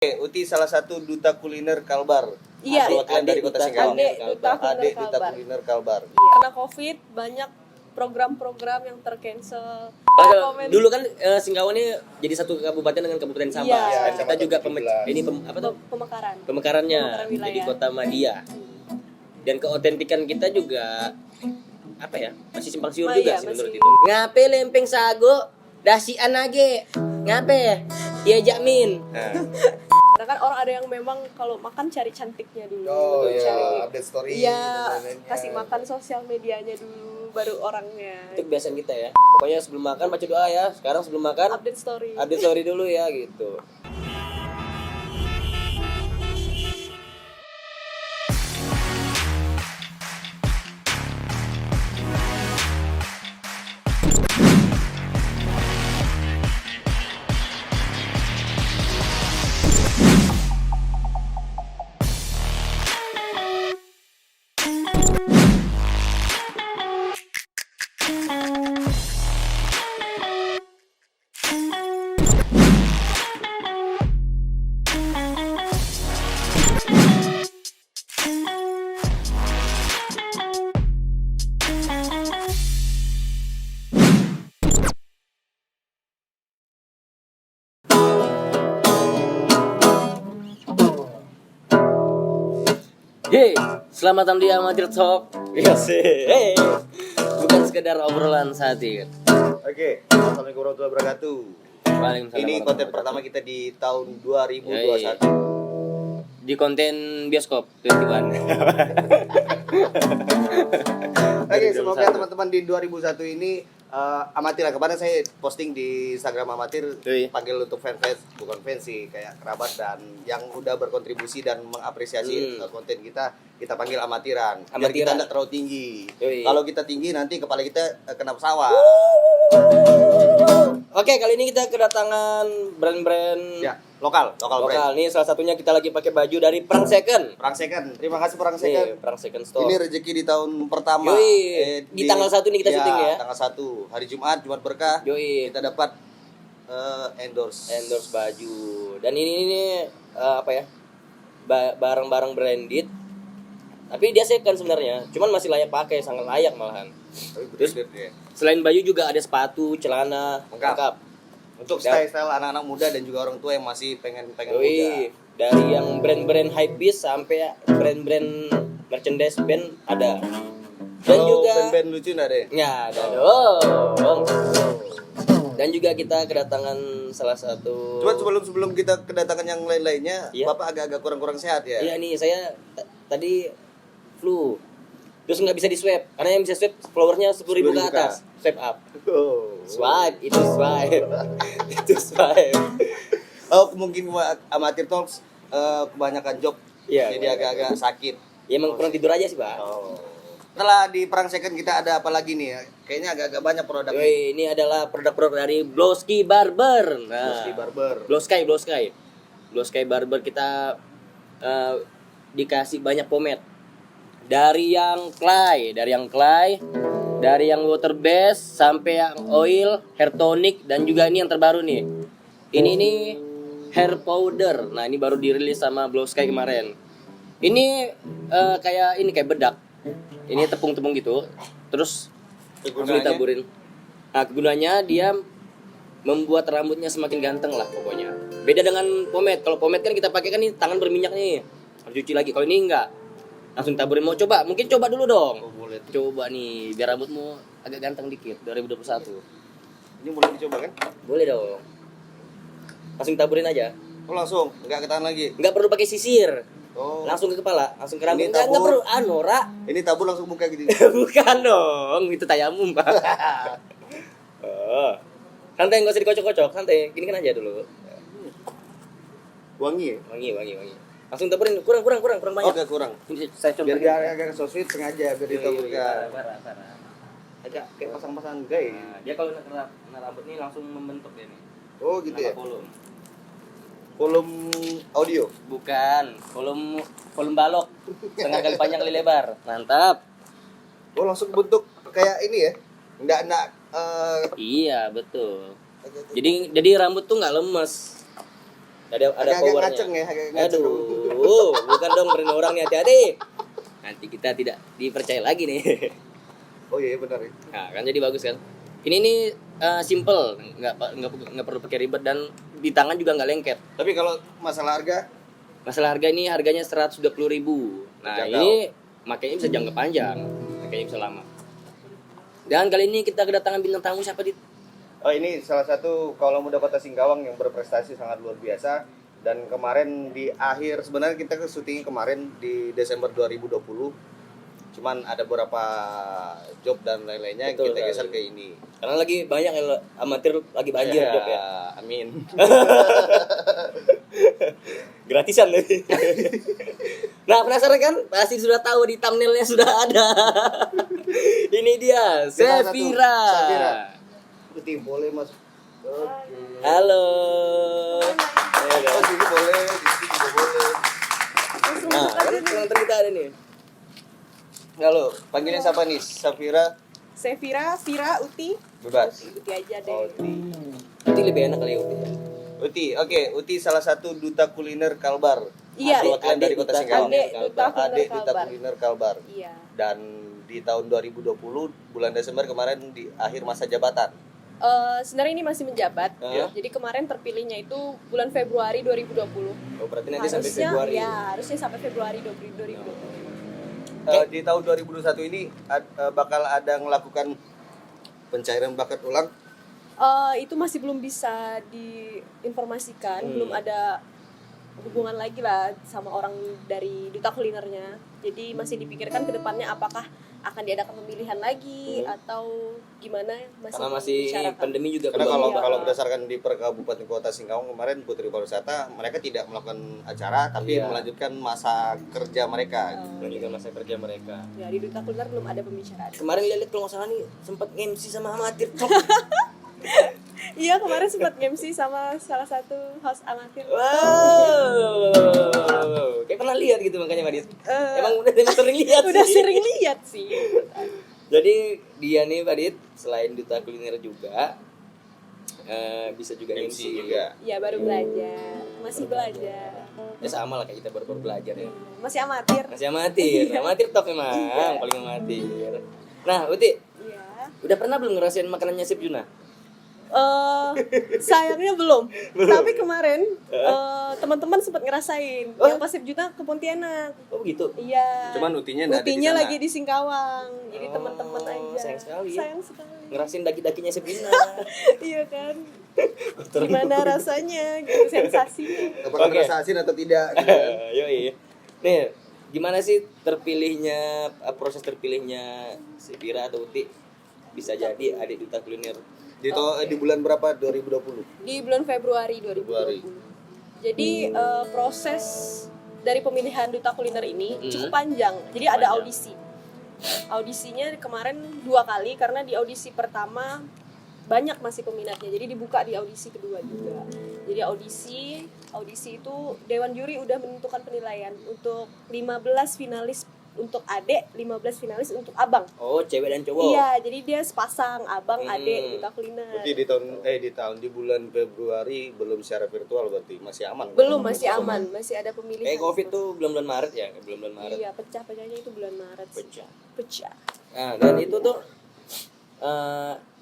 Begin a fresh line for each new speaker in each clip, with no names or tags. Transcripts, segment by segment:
Uti salah satu duta kuliner Kalbar.
Iya.
Perwakilan dari Kota Singkawang.
Adik
duta kuliner Kalbar.
Iya. Karena COVID banyak program-program yang tercancel.
Dulu kan Singkawang ini jadi satu kabupaten dengan Kabupaten Sampang.
Iya.
Kita juga
Pemekaran.
pemekarannya
Pemekaran
jadi Kota Madia. Dan keotentikan kita juga apa ya? Masih simpang siur juga sih menurut itu. Ngape lempeng sago dasian age. Ngape? Ya Jakmin.
Karena kan orang ada yang memang kalau makan cari cantiknya dulu.
Oh iya,
cari
update story.
iya, kasih makan sosial medianya dulu, baru orangnya.
Itu kebiasaan kita ya. Pokoknya sebelum makan baca doa ya. Sekarang sebelum makan
Update story.
update story dulu ya gitu. Yeay, selamat datang di Amatir Talk. Hey, bukan sekedar obrolan satir.
Oke, assalamualaikum warahmatullahi wabarakatuh.
Waalaikumsalam.
Ini konten pertama kita di tahun 2021.
Di konten bioskop 21.
Oke, semoga teman-teman di 2001 ini amatir lah. Kemarin saya posting di Instagram amatir, panggil untuk fans, bukan fans sih, kayak kerabat dan yang udah berkontribusi dan mengapresiasi konten kita panggil amatiran. Biar kita nggak terlalu tinggi. Kalau kita tinggi nanti kepala kita kena pesawat.
Oke, kali ini kita kedatangan brand-brand
Ya, lokal brand.
Nih salah satunya kita lagi pakai baju dari Perang Second.
Perang Second. Terima kasih Perang Second.
Perang Second Store.
Ini rezeki di tahun pertama.
Di tanggal 1 nih kita syuting ya.
Tanggal 1, hari Jumat berkah. Kita dapat endorse
baju. Dan ini apa ya? Barang-barang branded. Tapi dia second sebenarnya, cuman masih layak pakai, sangat layak malahan. Terus selain baju juga ada sepatu, celana, lengkap.
Untuk style anak-anak muda dan juga orang tua yang masih pengen muda.
Dari yang brand-brand hypebeast sampai brand-brand merchandise band ada. Dan juga
band-band lucu enggak ada?
Ya, ada dong. Dan juga kita kedatangan salah satu.
Cuma sebelum kita kedatangan yang lain-lainnya, Bapak agak-agak kurang sehat ya?
Iya nih, saya tadi flu. Terus nggak bisa di swab, karena yang bisa swab followernya 10.000 ke atas. Swipe up. Swipe. Itu swipe.
Oh, mungkin amatir talks kebanyakan job.
Iya.
Jadi agak-agak sakit.
Ya emang kurang tidur aja sih, Pak.
Setelah di Perang Second kita ada apa lagi nih ya? Kayaknya agak-agak banyak produk.
Ini adalah produk-produk dari Blowsky Barber.
Blowsky Barber.
Blowsky Barber kita dikasih banyak pomade. Dari yang clay, dari yang water base sampai yang oil, hair tonic dan juga ini yang terbaru nih. Ini nih hair powder. Nah, ini baru dirilis sama Blowsky kemarin. Ini kayak bedak. Ini tepung-tepung gitu. Terus langsung ditaburin. Nah, kegunaannya dia membuat rambutnya semakin ganteng lah pokoknya. Beda dengan pomade. Kalau pomade kan kita pakai kan nih tangan berminyak nih. Harus cuci lagi. Kalau ini enggak. Langsung taburin. Mau coba? Mungkin coba dulu dong.
Boleh.
Coba nih biar rambutmu agak ganteng dikit 2021.
Ini boleh dicoba kan?
Boleh dong. Langsung taburin aja.
Oh, langsung, enggak ke tangan lagi.
Enggak perlu pakai sisir.
Oh.
Langsung ke kepala, langsung ke rambut.
Ini
Enggak perlu Ra.
Ini tabur langsung muka gitu.
Bukan dong, itu tayamum, Pak. Santai, enggak usah dikocok-kocok, santai. Gini kan aja dulu.
Wangi ya?
Wangi. Langsung taburin, kurang banyak.
Oke, kurang.
Ini saya coba.
Biar dia agak so sweet sengaja biar ditaburkan.
Parah.
Agak kayak pasang-pasang gay.
Nah, dia kalau kena rambut nih langsung membentuk dia nih.
Oh, gitu ya.
Volume
audio.
Bukan, volume balok. Setengah kali panjang kali lebar. Mantap.
Oh, langsung bentuk kayak ini ya. Enggak
Iya, betul. Jadi rambut tuh nggak lemes. Ada
Agak-agak
powernya.
ngaceng ya, agak ngaceng.
Aduh, bukan dong brand orang nih, hati-hati. Nanti kita tidak dipercaya lagi nih.
Oh iya benar ya.
Nah, kan jadi bagus kan. Ini nih simple, nggak perlu pakai ribet dan di tangan juga nggak lengket.
Tapi kalau masalah harga,
Masalah harga ini harganya 120.000. Nah,
Terjangkau.
ini makanya bisa jangka panjang, makanya bisa lama. Dan kali ini kita kedatangan bintang tamu siapa Dit?
oh ini salah satu kaula muda Kota Singkawang yang berprestasi sangat luar biasa. Dan kemarin di akhir, sebenarnya kita syuting kemarin di Desember 2020. Cuman ada beberapa job dan lain-lainnya yang
Betul
kita
sekali.
geser ke ini.
Karena lagi banyak yang amatir lagi banjir
Ya,
job ya.
Amin.
Gratisan nih. Nah, penasaran kan? Pasti sudah tahu di thumbnailnya sudah ada. Ini dia,
Kita satu,
Safira.
Safira. Berarti boleh masuk.
Halo.
Oh, sini boleh, di sini juga boleh.
Langsung
Nah,
masuk
kan
aja nih.
penonton kita ada nih.
Halo, panggilnya siapa nih? Safira?
Sevira, Vira, Uti.
Bebas.
Uti aja deh.
Oh, Uti.
Nanti lebih enak kali ya. Uti.
Uti, oke. Uti salah satu duta kuliner Kalbar.
Iya.
Perwakilan dari Kota
Duta
Singkawang.
Adek duta kuliner
Adik duta
Kalbar.
kuliner Kalbar.
Iya.
Dan di tahun 2020 bulan Desember kemarin di akhir masa jabatan.
Sebenarnya ini masih menjabat.
Iya.
Jadi kemarin terpilihnya itu bulan Februari 2020.
Oh, berarti nanti sampai
Harusnya,
Februari.
ya, harusnya sampai Februari 2020.
Di tahun 2021 ini bakal ada melakukan pencairan bakat ulang.
Itu masih belum bisa diinformasikan, belum ada hubungan lagi lah sama orang dari duta kulinernya. Jadi masih dipikirkan ke depannya apakah akan diadakan pemilihan lagi atau gimana,
Karena masih
dibicarakan.
pandemi juga
Karena
belum.
kalau
Iya.
kalau berdasarkan di Perkabupaten Kota Singkawang kemarin Putri Pariwisata mereka tidak melakukan acara tapi
Iya.
melanjutkan masa kerja mereka.
Melanjutkan masa kerja mereka.
Ya, di duta kuliner belum ada pembicaraan.
Kemarin lihat kalau nggak salah nih sempat MC sama amatir.
Iya, kemarin sempat MC sama salah satu host amatir.
Wow. Kayak pernah lihat gitu makanya Mbak Dit. Emang udah sering lihat
Udah
sih.
sering lihat sih.
Jadi dia nih Mbak Dit selain duta kuliner juga bisa juga MC
juga.
Ya, baru belajar, masih belajar.
Ya sama lah kayak kita baru belajar ya.
Masih amatir.
Masih amatir. Amatir top memang, paling amatir. Nah, Uti,
Iya.
udah pernah belum ngerasain makanannya Chef Juna?
Sayangnya belum. Tapi kemarin teman-teman sempat ngerasain. Yang pas Juta ke Pontianak.
Oh begitu.
Iya.
Cuman Utinya nggak ada di
Utinya
sana.
lagi di Singkawang. Jadi teman-teman aja.
sayang sekali ya.
Sayang sekali.
Ngerasain daki-dakinya Chef Juna.
Iya kan. Gimana rasanya gitu, sensasinya.
Apakah
Oke.
merasa asin atau tidak? Gitu.
Yoi. Nih, gimana sih terpilihnya proses terpilihnya Safira atau Uti bisa jadi adik duta kuliner?
Di bulan berapa? 2020.
Di bulan Februari 2020.
Februari.
Jadi proses dari pemilihan duta kuliner ini cukup panjang. Jadi ada audisi. Audisinya kemarin 2 kali karena di audisi pertama banyak masih peminatnya. Jadi dibuka di audisi kedua juga. Jadi audisi itu dewan juri udah menentukan penilaian untuk 15 finalis untuk adek, 15 finalis untuk abang.
Oh, cewek dan cowok.
Iya, jadi dia sepasang abang, adek duta kuliner.
Berarti di bulan Februari belum secara virtual berarti masih aman.
Belum, masih aman, masih ada pemilihan.
Kayak Covid tuh bulan Maret ya, bulan Maret.
Iya, pecah-pecahnya itu bulan Maret. sih. Pecah.
Nah, dan itu tuh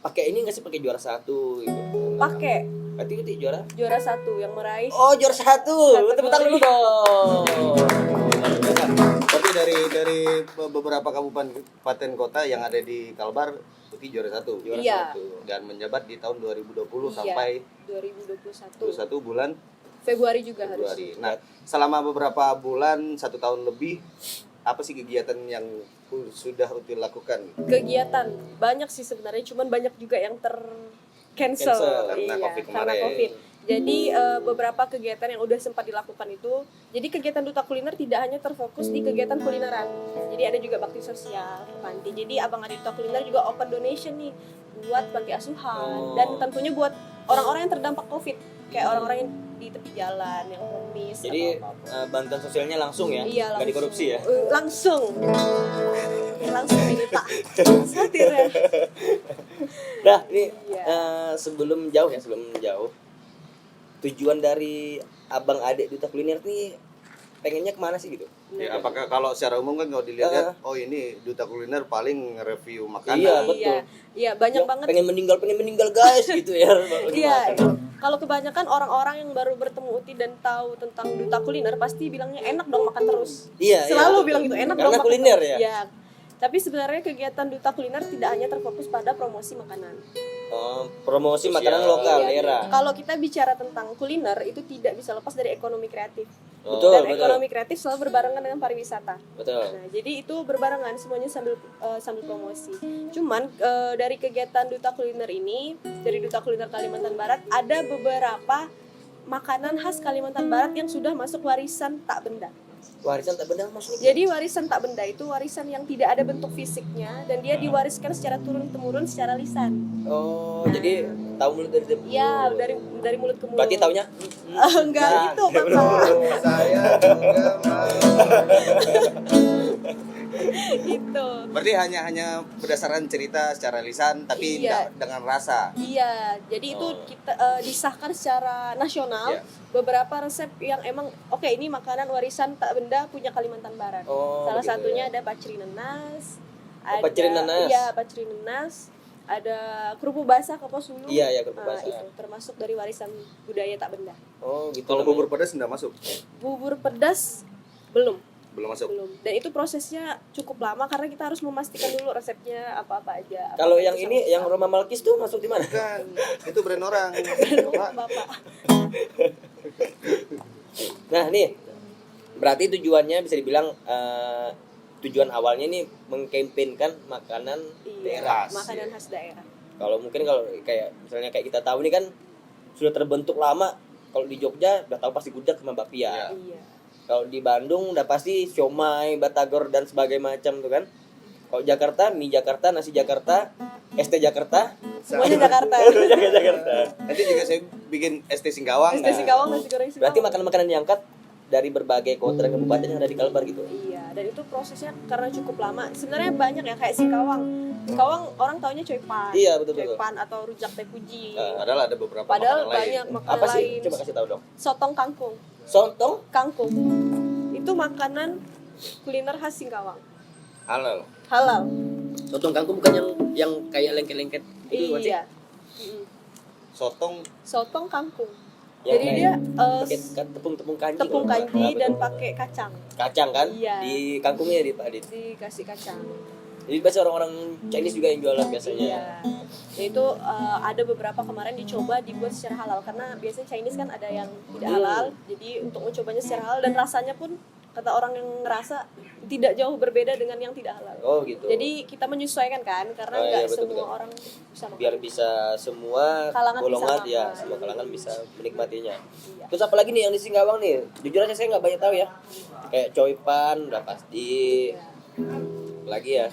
pakai ini nggak sih pakai juara 1 gitu.
Pakai
Berarti Uti juara?
juara 1 yang meraih.
Oh, juara 1. Tepuk tangan dulu dong.
Tapi dari beberapa kabupaten kota yang ada di Kalbar, Uti juara 1.
Juara
Iya.
1.
Dan menjabat di tahun 2020
Iya,
sampai
2021.
21 bulan
Februari juga
Februari.
harus.
Nah, selama beberapa bulan, 1 tahun lebih, apa sih kegiatan yang sudah Uti lakukan?
Kegiatan banyak sih sebenarnya, cuman banyak juga yang cancel
karena Covid
karena
kemarin.
Covid. Jadi beberapa kegiatan yang udah sempat dilakukan itu, jadi kegiatan duta kuliner tidak hanya terfokus di kegiatan kulineran. Jadi ada juga bakti sosial, panti. Jadi abang adik duta kuliner juga open donation nih buat panti asuhan dan tentunya buat orang-orang yang terdampak Covid, kayak orang-orang yang di tepi jalan, yang pengemis.
Jadi
atau apa-apa.
bantuan sosialnya langsung ya,
Iya,
nggak dikorupsi ya.
Langsung ini Pak. Satir ya.
Nah, ini
Iya.
sebelum jauh, tujuan dari abang adik duta kuliner nih pengennya kemana sih gitu?
Ya, apakah kalau secara umum kan kalau dilihat oh ini duta kuliner paling nge-review makanan.
Iya, betul.
Iya, banyak banget.
Pengen meninggal guys gitu ya.
Iya, kalau kebanyakan orang-orang yang baru bertemu Uti dan tahu tentang duta kuliner pasti bilangnya enak dong makan terus.
Iya,
Selalu
iya.
bilang gitu, enak
Karena
dong makan
kuliner
terus.
ya?
Iya. Tapi sebenarnya kegiatan duta kuliner tidak hanya terfokus pada promosi makanan.
Promosi
Sosial.
makanan lokal
Iya.
daerah.
Kalau kita bicara tentang kuliner itu tidak bisa lepas dari ekonomi kreatif.
Betul,
Dan
betul.
ekonomi kreatif selalu berbarengan dengan pariwisata.
Betul.
Nah, jadi itu berbarengan semuanya sambil promosi. Cuman dari kegiatan duta kuliner ini, dari duta kuliner Kalimantan Barat ada beberapa makanan khas Kalimantan Barat yang sudah masuk warisan tak benda.
Warisan tak benda maksudnya?
Jadi warisan tak benda itu warisan yang tidak ada bentuk fisiknya dan dia diwariskan secara turun temurun secara lisan.
Oh, jadi tahu mulut dari mulut.
Ya, dari mulut ke mulut.
Berarti taunya
Enggak gitu, Bapak.
Saya juga mau.
Gitu.
Berarti hanya berdasarkan cerita secara lisan tapi
Iya.
tidak dengan rasa.
Iya, jadi itu kita disahkan secara nasional.
Iya.
Beberapa resep yang emang oke ini makanan warisan tak benda punya Kalimantan Barat.
Oh,
Salah
gitu
satunya
ya.
ada pacri nenas.
pacri nenas.
Iya, pacri nenas. Ada kerupuk basah Kapuas Hulu.
Iya, iya, kerupuk
Nah,
basah.
itu termasuk dari warisan budaya tak benda.
Oh, gitu.
Kalau
namanya.
bubur pedas enggak masuk?
Bubur pedas belum.
Belum masuk.
Belum. Dan itu prosesnya cukup lama karena kita harus memastikan dulu resepnya apa-apa aja.
Kalau
Apa-apa
yang
itu
ini
sama
yang Roma Malkis tuh masuk di mana?
Kan itu brand orang. Pak.
Bapak.
Nah, nih. Berarti tujuannya bisa dibilang tujuan awalnya nih mengkampanyekan makanan daerah.
Iya, makanan khas daerah.
Kalau mungkin kalau kayak misalnya kayak kita tahu nih kan sudah terbentuk lama. Kalau di Jogja udah tahu pasti gudeg sama bakpia.
Iya.
Kalau di Bandung udah pasti siomay, batagor dan sebagainya macam tuh kan. Kalau Jakarta, mie Jakarta, nasi Jakarta, ST Jakarta,
Semuanya Jakarta.
Jakarta.
Nanti juga saya bikin ST Singkawang.
ST Singkawang, nasi goreng Singkawang.
Berarti makanan-makanan diangkat dari berbagai kota dan kabupaten yang ada di Kalbar gitu.
Iya, dan itu prosesnya karena cukup lama. Sebenarnya banyak ya kayak Singkawang. Singkawang orang taunya coipan.
Iya, betul.
Coipan atau rujak teh puji.
Padahal ada beberapa
Padahal
makanan
banyak
lain.
makanan
Apa sih?
lain.
Coba kasih tahu dong.
Sotong kangkung.
Sontong
Kangkung. Itu makanan kuliner khas Singkawang.
Halal.
Halal.
Sotong kangkung bukan yang kayak lengket-lengket itu bukan sih?
Iya. Mm-mm.
Sotong
Sotong kangkung.
Yang
Jadi
kayak
dia
pakai tepung-tepung kanji.
tepung
kalau nggak
kanji
salah.
dan pakai kacang.
Kacang kan?
Iya.
Di kangkungnya di Pak Adit.
Dikasih kacang.
Jadi biasa orang-orang Chinese juga yang jualan biasanya.
Iya. Dan itu ada beberapa kemarin dicoba dibuat secara halal karena biasanya Chinese kan ada yang tidak halal. Jadi untuk mencobanya secara halal dan rasanya pun kata orang yang ngerasa tidak jauh berbeda dengan yang tidak halal.
Oh gitu.
Jadi kita menyesuaikan kan karena
Oh, iya,
nggak
betul,
semua
betul.
orang bisa makan.
Biar bisa semua
Kalangan
golongan
bisa
ya,
makan.
semua kalangan bisa menikmatinya.
Iya.
Terus apa lagi nih yang di Singkawang nih? Jujur aja saya nggak banyak tahu ya. Kayak coipan udah pasti.
Iya.
Lagi ya,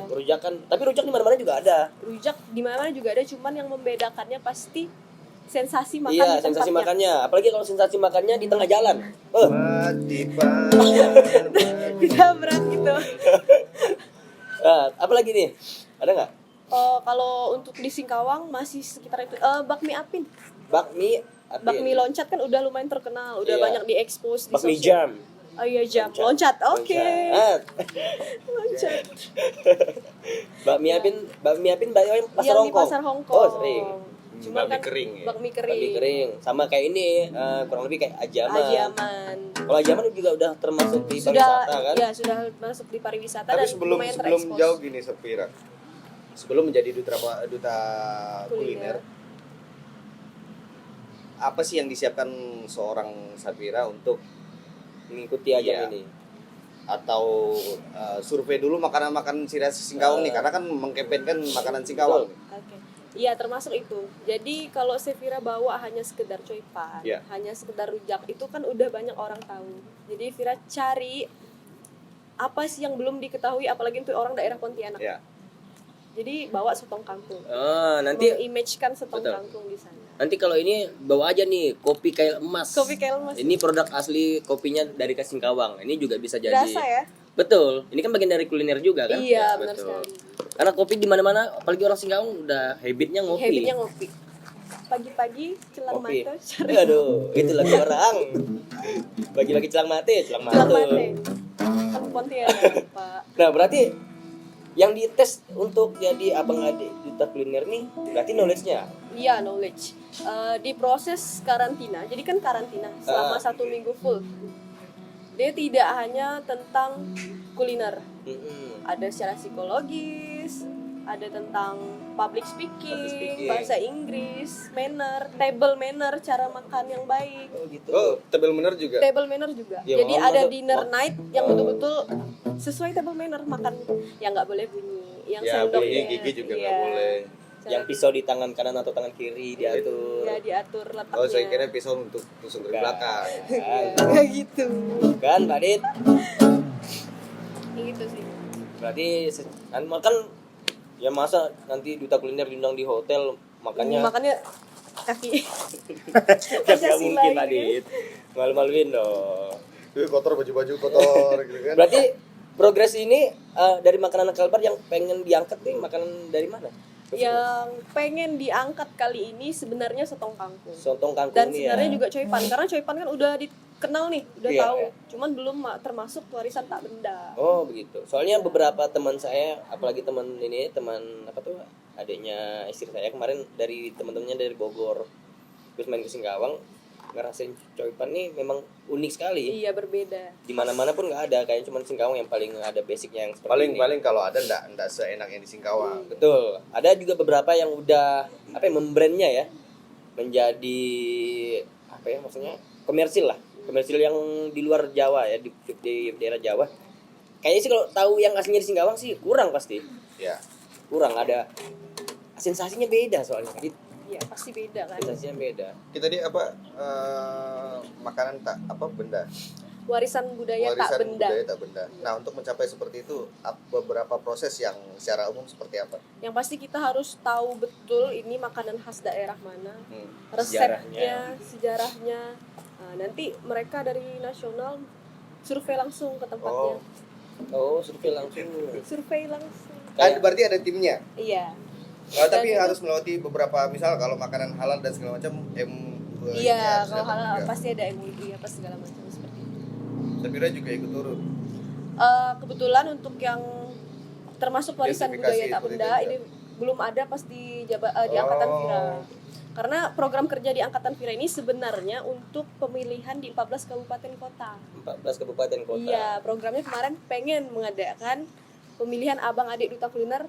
rujak kan. Tapi rujak di mana-mana juga ada.
Rujak di mana juga ada, cuman yang membedakannya pasti sensasi makan
Iya,
di
sensasi
tempatnya.
makannya. Apalagi kalau sensasi makannya di tengah jalan.
mati
Tidak berat gitu.
Apa lagi nih? Ada nggak?
Kalau untuk di Singkawang masih sekitar itu. Bakmi Apin.
Bakmi. apa
Bakmi
ya?
loncat kan udah lumayan terkenal, udah
Iya.
banyak diekspos di
Bakmi
sosial.
jam.
Oh iya jam, loncat. Oke.
Loncat.
Loncat.
Bakmi apin yang pasar
Yang di
Hongkong.
pasar Hongkong.
Oh, sering.
Cuman
Bakmi
kan
kering ya?
Bakmi kering.
Bakmi kering. Sama kayak ini, kurang lebih kayak ajaman.
Ajaman.
Kalau ajaman juga udah termasuk di
Sudah,
pariwisata kan?
ya sudah masuk di pariwisata
Tapi
dan
sebelum
lumayan
sebelum
terekspos.
jauh gini Sepira. Sebelum menjadi duta kuliner, apa sih yang disiapkan seorang Sapira untuk
Mengikuti ajang
Iya.
ini.
atau survei dulu makanan-makanan Singkawang nih karena kan mengkampanyekan makanan Singkawang.
Oke. Iya, termasuk itu. Jadi kalau Sevira bawa hanya sekedar coipan,
Iya.
hanya sekedar rujak, itu kan udah banyak orang tahu. Jadi Vira cari apa sih yang belum diketahui apalagi untuk orang daerah Pontianak.
Ya.
Jadi bawa sotong kangkung.
Nanti
Image-kan sotong
Betul.
kangkung di sana.
nanti kalau ini bawa aja nih kopi kail emas.
Kopi Kelmas.
Ini produk asli kopinya dari Singkawang. Ini juga bisa jadi.
Berasa ya?
Betul. Ini kan bagian dari kuliner juga kan?
Iya, benar
Betul.
sekali.
Karena kopi di mana-mana, apalagi orang Singkawang udah habitnya ngopi.
Habitnya ngopi. pagi-pagi celang
Kopi.
mata cari
Aduh, itu lagi orang. Bagi-bagi celang mate.
celang mata. Kan Pontianak, Pak.
Nah, berarti yang dites untuk jadi abang adik duta kuliner nih berarti knowledge-nya.
Iya, knowledge. Di proses karantina, jadi kan karantina selama 1 minggu full. Dia tidak hanya tentang kuliner, ada secara psikologis, ada tentang public speaking, bahasa Inggris, manner, table manner, cara makan yang baik.
Oh gitu.
Oh, table manner juga.
Table manner juga.
Ya,
Jadi ada dinner night yang betul-betul sesuai table manner, makan yang nggak boleh bunyi, yang
Ya,
sendoknya
bunyi gigi juga nggak boleh.
Yang pisau di tangan kanan atau tangan kiri diatur.
Ya diatur letaknya.
Oh, saya kira pisau untuk tusuk dari belakang.
Kayak gitu.
Kan, Pak Dit?
Kayak gitu sih.
Berarti kan makan ya masa nanti duta kuliner diundang di hotel makanya
Makanya kaki.
nggak mungkin Pak Dit. Malu-maluin dong.
Kotor, baju-baju kotor gitu kan.
Berarti progres ini dari makanan Kalbar yang pengen diangkat nih makanan dari mana?
Yang pengen diangkat kali ini sebenarnya sotong kangkung.
Sontong kangkung
Dan
nih
sebenarnya
ya.
juga coipan, karena coipan kan udah dikenal nih, udah
Iya,
tahu.
iya.
Cuman belum termasuk warisan tak benda.
Oh begitu. Soalnya beberapa teman saya, apalagi teman ini, teman apa tuh, adiknya istri saya kemarin dari teman-temannya dari Bogor, terus main ke Singkawang, ngerasain coipan nih memang unik sekali.
Iya, berbeda.
Di mana-mana pun nggak ada, kayaknya cuma Singkawang yang paling ada basicnya yang seperti ini.
Paling kalau ada enggak seenak yang di Singkawang.
Betul. Ada juga beberapa yang udah apa ya, membrandnya ya, menjadi apa ya maksudnya komersil lah, komersil yang di luar Jawa ya, di daerah Jawa. Kayaknya sih kalau tahu yang aslinya di Singkawang sih kurang pasti,
Ya.
kurang ada sensasinya beda soalnya.
Iya, pasti beda kan.
Sensasinya beda.
Kita di apa makanan tak apa benda.
Warisan budaya tak
Warisan
benda.
budaya tak benda. Nah, untuk mencapai seperti itu beberapa proses yang secara umum seperti apa?
Yang pasti kita harus tahu betul ini makanan khas daerah mana,
Hmm.
resepnya, sejarahnya. Nah, nanti mereka dari nasional survei langsung ke tempatnya.
Oh, survei langsung.
Survei langsung.
Berarti ada timnya.
Iya.
Tapi
Dan
harus melewati beberapa misal kalau makanan halal dan segala macam
Iya, kalau halal pasti ada MUI apa segala macam seperti itu.
Sapira juga ikut turun.
Kebetulan untuk yang termasuk warisan
Sertifikasi
budaya tak
seperti
benda
itu,
ini belum ada pas di Angkatan Vira. Karena program kerja di Angkatan Vira ini sebenarnya untuk pemilihan di 14 kabupaten kota.
14 kabupaten kota.
Iya, programnya kemarin pengen mengadakan pemilihan abang adik duta kuliner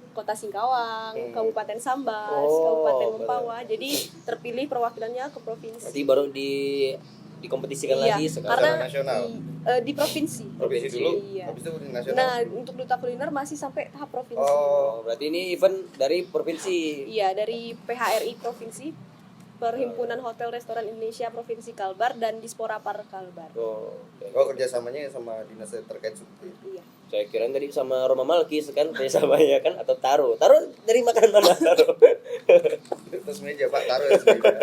Kota Singkawang, Kabupaten Sambas, Kabupaten Mempawah. Jadi terpilih perwakilannya ke provinsi.
Nanti baru dikompetisikan
Iya,
lagi sekarang.
karena
nasional.
di provinsi.
Provinsi dulu,
Iya.
habis itu di nasional.
Nah, untuk duta kuliner masih sampai tahap provinsi.
Oh, berarti ini event dari provinsi.
Iya, dari PHRI provinsi, Perhimpunan Hotel Restoran Indonesia Provinsi Kalbar dan Dispora Par Kalbar.
Oh,
Kerjasamanya sama dinas terkait seperti itu.
Iya.
saya kira tadi sama Roma Malkis kan kerjasamanya kan, atau Taro. Taro dari makanan mana Taro?
Terus meja Pak taruh ya meja.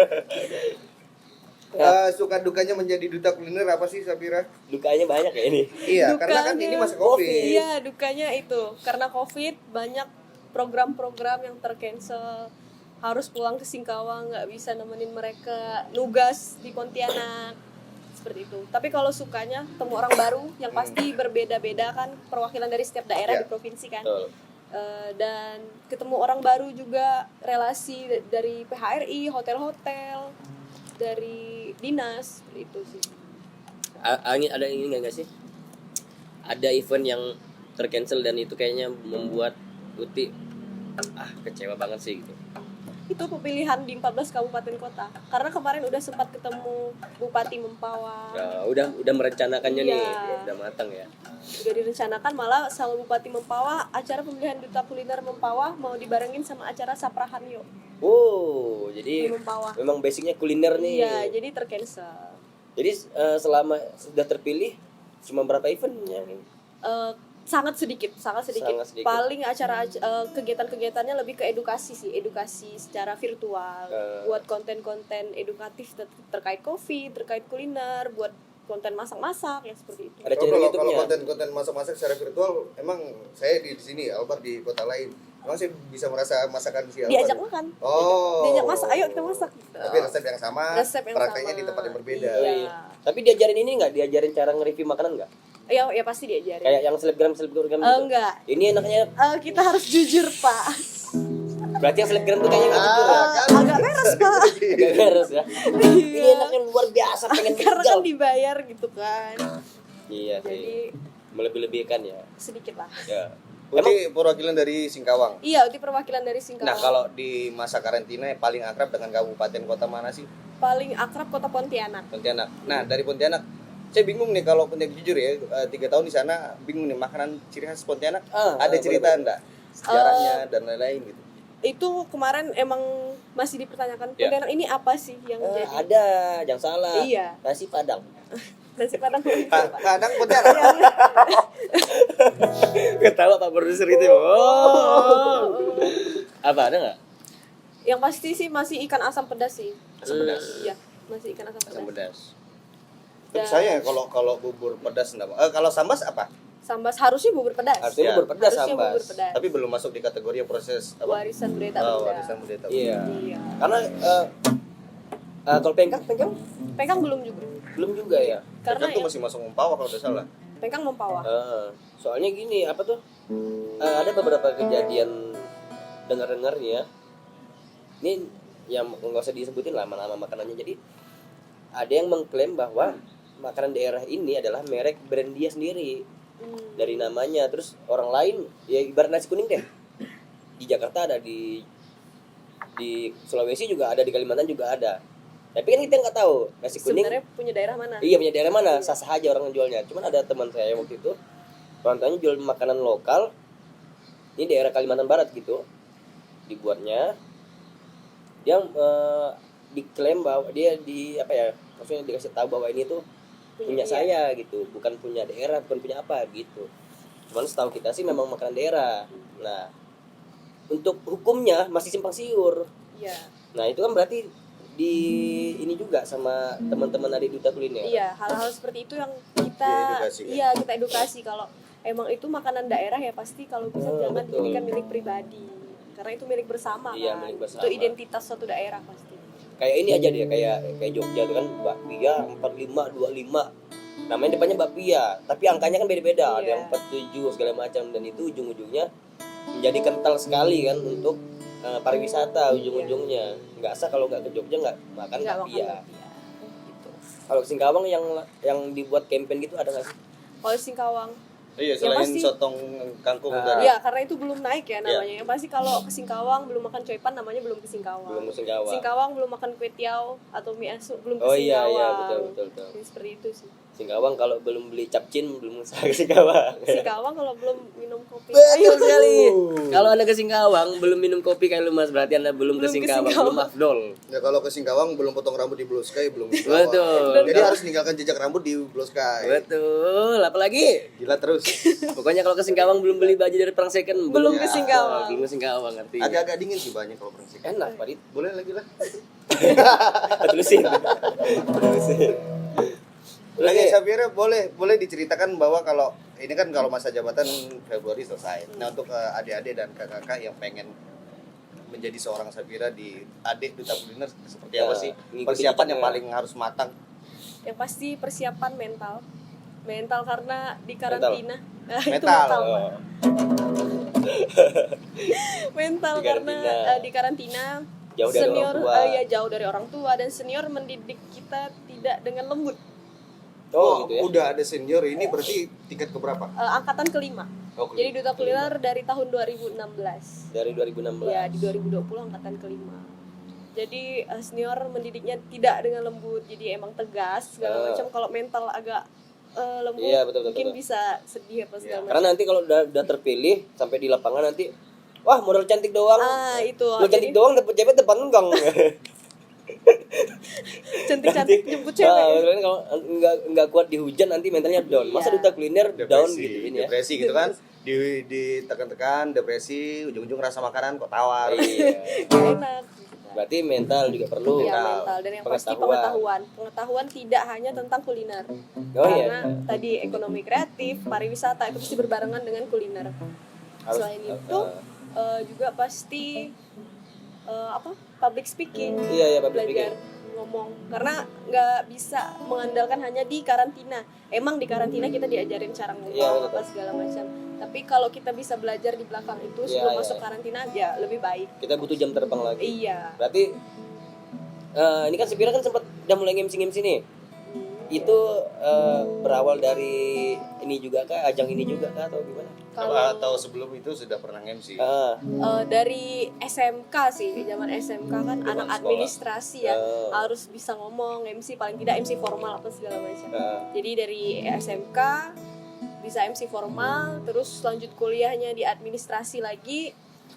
Suka dukanya menjadi duta kuliner apa sih Sapira?
Dukanya banyak ya ini.
Iya, karena kan
Dukanya-
ini masa Covid.
Iya, dukanya itu karena Covid banyak program-program yang tercancel, harus pulang ke Singkawang, nggak bisa nemenin mereka nugas di Pontianak seperti itu. Tapi kalau sukanya ketemu orang baru yang pasti berbeda-beda kan, perwakilan dari setiap daerah
Iya.
di provinsi kan.
Betul.
Dan ketemu orang baru juga, relasi dari PHRI, hotel-hotel, dari dinas seperti itu sih.
Ada ini nggak sih? Ada event yang tercancel dan itu kayaknya membuat Uti kecewa banget sih gitu.
Itu pemilihan di 14 kabupaten kota. Karena kemarin udah sempat ketemu Bupati Mempawah.
Ya, udah merencanakannya nih,
Iya.
udah matang ya.
Udah direncanakan, malah sama Bupati Mempawah acara pemilihan duta kuliner Mempawah mau dibarengin sama acara Saprahanyo
Oh,
di
jadi
Mempawah.
memang basicnya kuliner nih.
Iya, jadi tercancel.
Jadi selama sudah terpilih cuma berapa event yang
Sangat sedikit.
Sangat sedikit.
Paling acara kegiatan-kegiatannya lebih ke edukasi sih, edukasi secara virtual, buat konten-konten edukatif terkait COVID, terkait kuliner, buat konten masak-masak ya seperti itu.
Ada
Oh,
channel
kalau
YouTube-nya.
konten-konten masak-masak secara virtual, emang saya di sini, Albar di kota lain, emang saya bisa merasa masakan si Albar.
Diajak makan.
Oh.
Diajak masak, ayo kita masak gitu.
Tapi resep yang sama,
Resep yang
prakteknya
sama.
di tempat yang berbeda.
Iya.
Iya. Tapi diajarin ini nggak? Diajarin cara nge-review makanan nggak?
Ya pasti diajarin.
Kayak yang selebgram gitu.
Enggak.
Ini enaknya
Kita harus jujur, Pak.
berarti yang selebgram tuh kayaknya nggak jujur ya.
Agak beres, Pak.
Agak harus ya. Ini
Iya.
enaknya luar biasa pengen
Karena
menjual.
kan dibayar gitu kan.
Iya
Jadi
sih. Melebih-lebihkan ya.
sedikit lah.
Ya.
Berarti perwakilan dari Singkawang.
Iya, itu perwakilan dari Singkawang.
Nah, kalau di masa karantina yang paling akrab dengan kabupaten kota mana sih?
Paling akrab kota Pontianak.
Pontianak. Nah, dari Pontianak, saya bingung nih kalau Pontianak jujur ya, 3 tahun di sana bingung nih makanan ciri khas Pontianak. Ada cerita
boleh.
enggak? Sejarahnya dan lain-lain gitu.
Itu kemarin emang masih dipertanyakan
Ya.
Pontianak ini apa sih yang jadi
Ada, jangan salah.
Iya.
Nasi Padang.
nasi padang
Kadang Pontianak.
Ketawa Pak produser itu. Oh. Apa ada nggak?
Yang pasti sih masih ikan asam pedas sih.
Asam pedas.
Iya, masih ikan asam pedas.
Asam pedas.
Dan
Tapi saya kalau bubur pedas enggak. Kalau sambas apa?
sambas harusnya bubur pedas.
Harusnya
Ya.
bubur pedas
Harusnya
sambas.
bubur pedas.
Tapi belum masuk di kategori yang proses apa?
Warisan budaya tak
Oh,
benda.
warisan budaya tak
Iya.
Iya.
Karena kalau pengkang
Pengkang belum juga.
belum juga ya.
Karena
Karena tuh
ya,
masih masuk Mempawah kalau tidak salah.
pengkang mempawah.
Soalnya gini, apa tuh? Ada beberapa kejadian dengar-dengar nih ya. Ini yang nggak usah disebutin lah nama makanannya. Jadi ada yang mengklaim bahwa makanan daerah ini adalah merek brand dia sendiri dari namanya. Terus orang lain ya ibarat nasi kuning deh. Di Jakarta ada, di Sulawesi juga ada, di Kalimantan juga ada. Tapi kan kita nggak tahu nasi kuning.
Sebenarnya punya daerah mana?
Iya, punya daerah mana? Sah-sah aja orang jualnya. Cuman ada teman saya waktu itu, orang tuanya jual makanan lokal. Ini daerah Kalimantan Barat gitu. Dibuatnya dia diklaim bahwa dia maksudnya dikasih tahu bahwa ini tuh punya
dia.
saya gitu, bukan punya daerah, bukan punya apa gitu. Cuman setahu kita sih memang makanan daerah. Nah, untuk hukumnya masih simpang siur.
Iya.
Nah, itu kan berarti ini juga sama teman-teman dari Duta Kuliner.
Iya, hal-hal seperti itu yang kita
Diedukasi, kan?
iya kita edukasi kalau emang itu makanan daerah ya pasti kalau bisa jangan
betul.
dijadikan milik pribadi. Karena itu milik bersama
Iya,
kan.
milik bersama.
Itu identitas suatu daerah pasti.
Kayak ini aja deh, kayak Jogja tuh kan bakpia 4525. Namanya depannya bakpia, tapi angkanya kan beda-beda. Ada
Iya.
yang 47 segala macam, dan itu ujung-ujungnya menjadi kental sekali kan untuk pariwisata ujung-ujungnya. Nggak sah kalau nggak ke Jogja nggak makan
Enggak makan
bakpia.
bakpia. Gitu.
Kalau ke Singkawang yang dibuat campaign gitu ada nggak sih?
Kalau Singkawang
Iya,
Yang
selain
pasti-
sotong kangkung
Ah.
udara.
Iya, karena itu belum naik ya
Iya.
namanya. Yang pasti kalau ke Singkawang belum makan coipan namanya belum ke Singkawang.
Belum ke Singkawang.
Singkawang belum makan kue tiaw atau mie asu belum ke
Oh
Singkawang.
iya betul.
Jadi seperti itu sih.
Singkawang kalau belum beli capcin belum usah ke Singkawang.
Singkawang kalau belum minum kopi.
Betul sekali. Kalau Anda ke Singkawang belum minum kopi kayak lu Mas, berarti Anda belum ke
Belum ke
Singkawang,
Singkawang.
belum afdol.
Ya kalau ke Singkawang belum potong rambut di Blue Sky belum ke Singkawang.
Betul.
Jadi harus meninggalkan jejak rambut di Blue Sky.
Betul. Apalagi
Gila terus.
pokoknya kalau ke Singkawang belum beli baju dari Perang Second,
Belum ke Singkawang.
Belum ke Singkawang artinya.
Agak-agak dingin sih banyak kalau perang
Enak, Pak Dit.
Boleh lagi lah.
Terusin. Terusin. Terus
Oke,
nih,
Safira boleh diceritakan bahwa kalau ini kan kalau masa jabatan Februari selesai. Nah, untuk adik-adik dan kakak-kakak yang pengen menjadi seorang Safira di adik Duta Kuliner seperti apa
Ya,
sih?
ngikutin
Persiapan yang
jejaknya.
paling harus matang.
Yang pasti persiapan mental. Mental karena di karantina. Itu
Mental.
mental. Pak.
oh,
Mental
Di
karena
karantina.
di karantina
Jauh dari
senior
orang tua.
ya jauh dari orang tua dan senior mendidik kita tidak dengan lembut.
oh gitu ya.
Udah ada senior ini berarti tingkat keberapa?
Angkatan kelima.
Oh,
Jadi Duta Kuliner dari tahun 2016.
Dari 2016.
Ya, di 2020 angkatan kelima. Jadi senior mendidiknya tidak dengan lembut, jadi emang tegas segala macam. Kalau mental agak lembut,
Iya, betul,
mungkin
betul.
bisa sedih apa segala
Karena
macam.
nanti kalau udah terpilih sampai di lapangan nanti, wah modal cantik doang.
Itu.
Modal cantik
Jadi
doang dapat jabat depan enggang.
cantik-cantik jemput cewek.
Kalian kalau nggak kuat di hujan nanti mentalnya down. Masa
Iya.
Duta Kuliner down gitu ini ya.
Depresi gitu kan? Ditekan-tekan, depresi, ujung-ujung rasa makanan kok tawar.
Iya.
Gak enak. Gitu kan.
Berarti mental juga perlu.
Ya, mental dan yang pasti pengetahuan tidak hanya tentang kuliner.
Oh
Karena
iya.
tadi ekonomi kreatif, pariwisata itu pasti berbarengan dengan kuliner. Selain itu juga pasti public speaking.
Iya, public
belajar ngomong karena nggak bisa mengandalkan hanya di karantina. Emang di karantina kita diajarin cara ngomong apa segala macam. Tapi kalau kita bisa belajar di belakang itu sebelum masuk karantina ya lebih baik.
Kita butuh jam terbang lagi.
Iya.
Berarti ini kan Sepira kan sempat udah mulai MC nih. Itu berawal dari ini juga kah, ajang ini juga kah atau gimana?
Atau sebelum itu sudah pernah MC?
Dari SMK sih, zaman SMK kan anak
sekolah.
Administrasi ya harus bisa ngomong MC, paling tidak MC formal apa segala macam. Jadi dari SMK bisa MC formal, terus lanjut kuliahnya di administrasi lagi.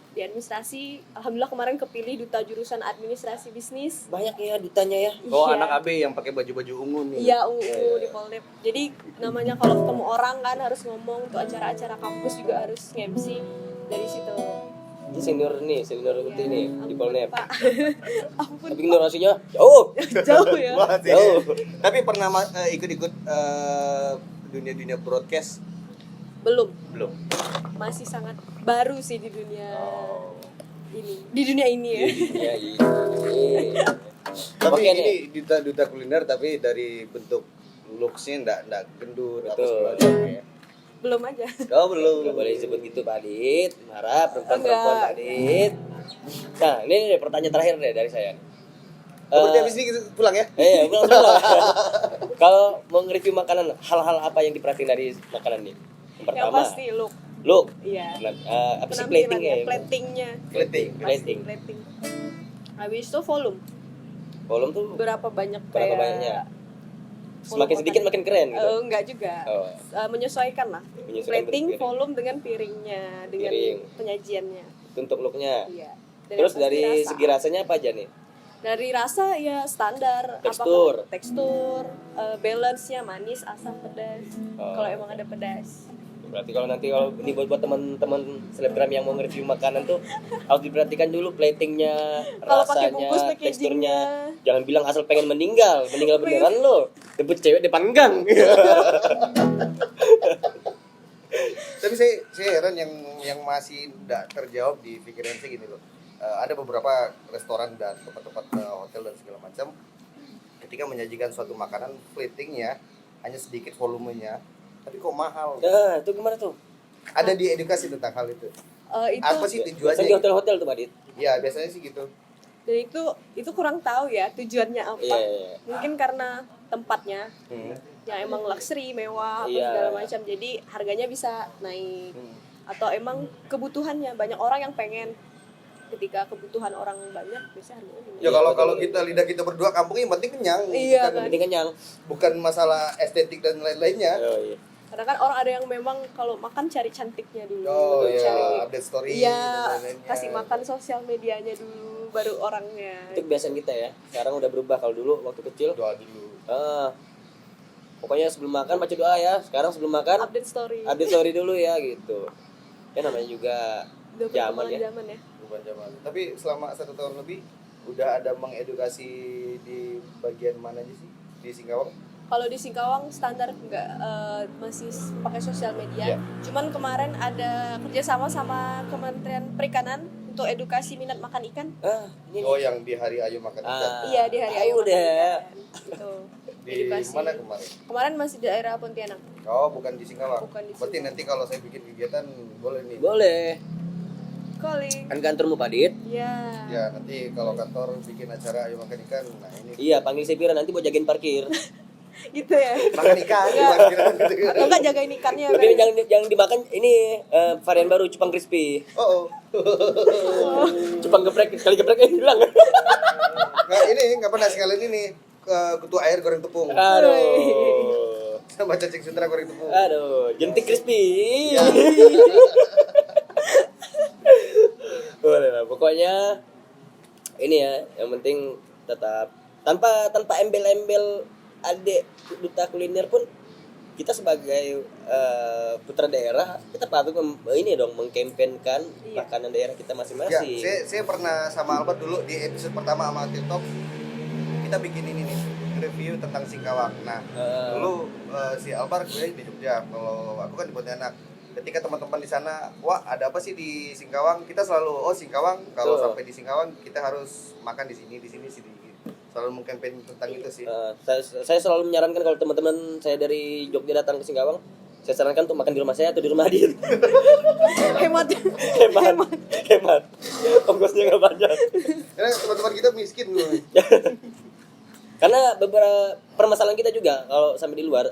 Di administrasi, alhamdulillah kemarin kepilih duta jurusan administrasi bisnis.
Banyak ya dutanya ya.
Oh,
Iya.
anak AB yang pakai baju-baju ungu nih.
Iya, ungu di Polnep. Jadi namanya kalau ketemu orang kan harus ngomong, untuk acara-acara kampus juga harus nge-MC dari situ.
Ini senior putih nih di Polnep.
Pak. Ampun.
Tapi generasinya jauh.
Jauh ya.
Wah,
Jauh.
Tapi pernah ikut-ikut dunia-dunia broadcast?
Belum.
Masih
Masih sangat baru sih di dunia ini. Di dunia ini ya.
Iya, iya.
Tapi
Oke,
ini duta kuliner tapi dari bentuk looks-nya enggak gendut apa segala macam ya.
Belum aja.
Oh, belum boleh disebut gitu Pak Adit. Marah perempuan Pak Adit. Nah, ini pertanyaan terakhir deh dari saya.
Berarti habis ini kita pulang ya?
Iya, pulang. Kalau mau nge-review makanan, hal-hal apa yang diperhatiin dari makanan ini? Yang
Yang
pertama,
pasti look.
look.
Iya.
Apa sih plating ya?
Platingnya.
Plating.
Pasti plating. Habis itu volume.
Volume tuh
Berapa banyaknya?
banyaknya? Semakin sedikit makin keren gitu.
Enggak juga.
Oh.
Menyesuaikan lah.
Menyesuaikan
Plating,
bentuk piring.
volume dengan piringnya, dengan
Piring.
penyajiannya.
Untuk looknya.
Iya. Dan
Terus
yang pasti
dari
rasa.
segi rasanya apa aja nih?
Dari rasa ya standar.
Tekstur.
Tekstur, balance-nya manis, asam, pedas.
Oh.
Kalau emang ada pedas.
Berarti kalau ini buat teman-teman selebgram yang mau nge-review makanan tuh harus diperhatikan dulu platingnya,
Kalau pakai
rasanya,
bungkus, packagingnya.
teksturnya. Jangan bilang asal pengen meninggal beneran lo. Debut cewek depan gang.
Tapi saya heran yang masih tidak terjawab di pikiran saya gini loh. Ada beberapa restoran dan tempat-tempat hotel dan segala macam ketika menyajikan suatu makanan platingnya hanya sedikit volumenya tapi kok mahal.
Nah, itu gimana tuh?
Ada di edukasi tentang hal itu.
Itu
Apa sih
Biasanya di
tujuannya?
hotel-hotel tuh, Pak Dit.
Ya biasanya sih gitu.
dan itu kurang tahu ya tujuannya apa.
Iya.
Mungkin karena tempatnya
Hmm.
yang emang luxury, mewah, apa
Iya.
segala macam. Jadi harganya bisa naik. Atau emang kebutuhannya banyak orang yang pengen. Ketika kebutuhan orang banyak, biasanya harganya naik.
Ya kalau kita lidah kita berdua kampung yang penting kenyang.
Iya,
bukan,
kan.
Penting kenyang.
bukan masalah estetik dan lain-lainnya.
Oh, iya.
Karena kan orang ada yang memang kalau makan cari cantiknya dulu,
Oh
cari
iya, update story
iya,
dan lain-lainnya.
kasih makan sosial medianya dulu, baru orangnya.
Itu kebiasaan kita ya. Sekarang udah berubah. Kalau dulu waktu kecil
Doa dulu.
pokoknya sebelum makan baca doa ya. Sekarang sebelum makan
Update story.
update story dulu ya gitu. Ya namanya juga
Udah
zaman
perkembangan
ya.
zaman ya.
Perubahan zaman. Tapi selama 1 tahun lebih udah ada mengedukasi di bagian mana aja sih di Singkawang?
Kalau di Singkawang standar enggak, masih pakai sosial media.
Iya.
Cuman kemarin ada kerjasama sama Kementerian Perikanan untuk edukasi minat makan ikan.
Ini
Oh yang di hari Ayo Makan Ikan.
Iya, di hari
ayo
Ayo Makan
deh.
Ikan. Gitu.
Di
Edukasi.
mana kemarin?
Kemarin masih di daerah Pontianak.
Oh bukan di Singkawang.
Bukan di
Berarti
Singkawang.
nanti kalau saya bikin kegiatan boleh nih.
boleh.
Calling.
Kan kantormu Pak Dit.
Ya.
Ya nanti kalau kantor bikin acara Ayo Makan Ikan, nah ini
Iya, panggil Sepira nanti buat jagain parkir.
Gitu ya.
makan ikan di parkiran gitu.
Atau enggak jagain ikannya.
Tapi
kan?
jangan dimakan ini varian baru cupang crispy.
Oh.
Cupang geprek kali geprek hilang.
Nah ini nggak pernah sekalian ini kutu air goreng tepung
Aduh.
sama cacing sentra goreng tepung.
Aduh, jentik crispy.
Ya.
Boleh lah, pokoknya ini ya, yang penting tetap tanpa embel-embel adik duta kuliner pun kita sebagai putra daerah kita patut ini dong mengkampanyekan
Iya.
makanan daerah kita
Ya,
masing-masing.
saya pernah sama Albert dulu di episode pertama sama TikTok kita bikin ini nih review tentang Singkawang. Nah, dulu si Albert gue di Jogja, kalau aku kan di Pontianak. Ketika teman-teman di sana, wah ada apa sih di Singkawang? Kita selalu Singkawang. Kalau
Betul.
sampai di Singkawang kita harus makan di sini, sini. Selalu mengkampanyekan tentang itu sih.
Saya selalu menyarankan kalau teman-teman saya dari Jogja datang ke Singkawang, saya sarankan untuk makan di rumah saya atau di rumah Adit.
Hemat.
hemat. Ongkosnya nggak banyak.
Karena teman-teman kita miskin loh.
Karena beberapa permasalahan kita juga kalau sampai di luar,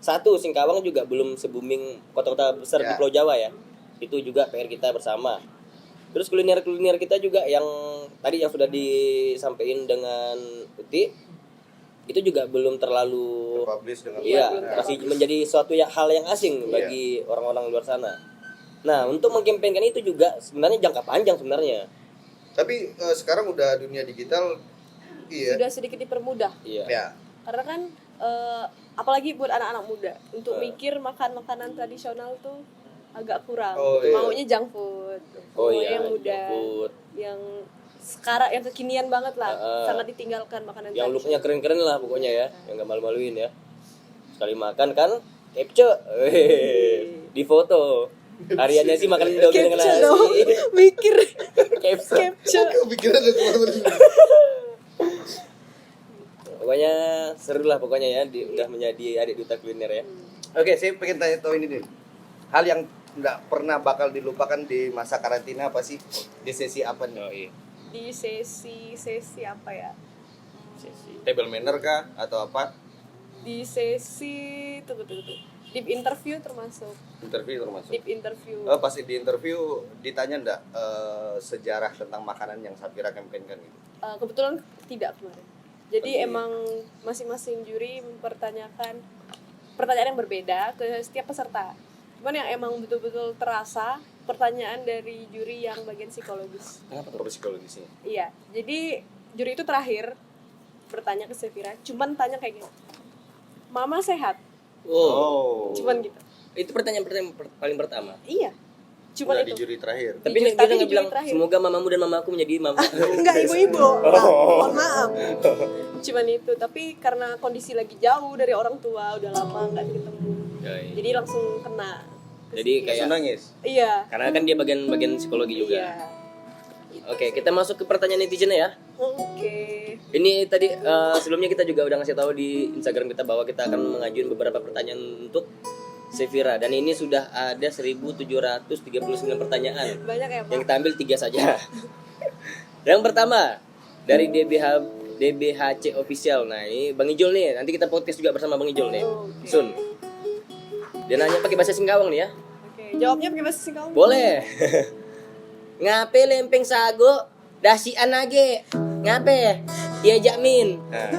satu Singkawang juga belum se-booming kota-kota besar di
Ya.
Pulau Jawa ya. Itu juga PR kita bersama. Terus kuliner-kuliner kita juga yang tadi yang sudah disampaikan dengan Uti itu juga belum terlalu
Publish dengan
iya,
baik.
masih menjadi suatu hal yang asing bagi orang-orang luar sana. Nah, untuk mengkampanyekan itu juga sebenarnya jangka panjang sebenarnya.
Tapi sekarang udah dunia digital, iya.
Sudah sedikit dipermudah.
Iya.
Ya.
Karena kan apalagi buat anak-anak muda untuk mikir makan makanan tradisional tuh agak kurang.
Oh, iya.
Maunya junk food.
Oh
Maunya
iya,
yang muda,
junk food.
yang sekarang yang kekinian banget lah, sangat ditinggalkan makanan
Yang looknya
tradisional.
keren-keren lah pokoknya ya, yang gak malu-maluin ya. Sekali makan kan, capture, di foto. Hariannya sih makan doang dengan
Capture dong,
nasi.
mikir
Capture.
capture.
Kepikiran ada teman-teman.
Pokoknya seru lah pokoknya ya, udah menjadi adik duta kuliner ya.
Oke, saya pengen tanya tahu ini nih. Hal yang nggak pernah bakal dilupakan di masa karantina apa sih? Di sesi apa nih?
Oh iya.
Di sesi apa ya?
Sesi.
Table manner kah atau apa?
Di sesi tunggu. Deep interview termasuk.
Interview termasuk.
Deep interview.
Oh, pasti di interview ditanya nggak sejarah tentang makanan yang Safira campaign-kan gitu?
Kebetulan tidak kemarin. Jadi
Oke.
emang masing-masing juri mempertanyakan pertanyaan yang berbeda ke setiap peserta. Cuman yang emang betul-betul terasa pertanyaan dari juri yang bagian psikologis.
Kenapa tuh psikologisnya?
Iya, jadi juri itu terakhir bertanya ke Safira, cuman tanya kayak gini. Mama sehat?
Oh.
Cuman gitu.
Itu pertanyaan paling pertama.
Iya. Cuman
Udah
itu.
di juri terakhir.
Tapi
Di-
dia
tapi
nggak
di juri
bilang
terakhir.
semoga mamamu dan mamaku menjadi mama.
Enggak ibu-ibu. Nah, mohon maaf. Cuman itu, tapi karena kondisi lagi jauh dari orang tua, udah lama nggak ketemu. Jadi langsung kena. ke
Jadi
situ.
kayak
Langsung nangis.
Iya.
karena kan dia bagian psikologi juga.
Iya.
Oke, kita masuk ke pertanyaan netizen ya.
Oke.
Ini tadi sebelumnya kita juga udah ngasih tahu di Instagram kita bahwa kita akan mengajuin beberapa pertanyaan untuk Safira dan ini sudah ada 1739 pertanyaan.
Banyak ya,
Yang
Pak?
kita ambil 3 saja. Yang pertama dari DBHC official. Nah, ini Bang Ijol nih. Nanti kita podcast juga bersama Bang Ijol nih.
Oke.
Sun. Dia nanya pakai bahasa Singkawang nih ya.
Oke, jawabnya pakai bahasa Singkawang.
Boleh. Ngape lempeng sago dasian age. Ngape? Iya Jamin. Nah,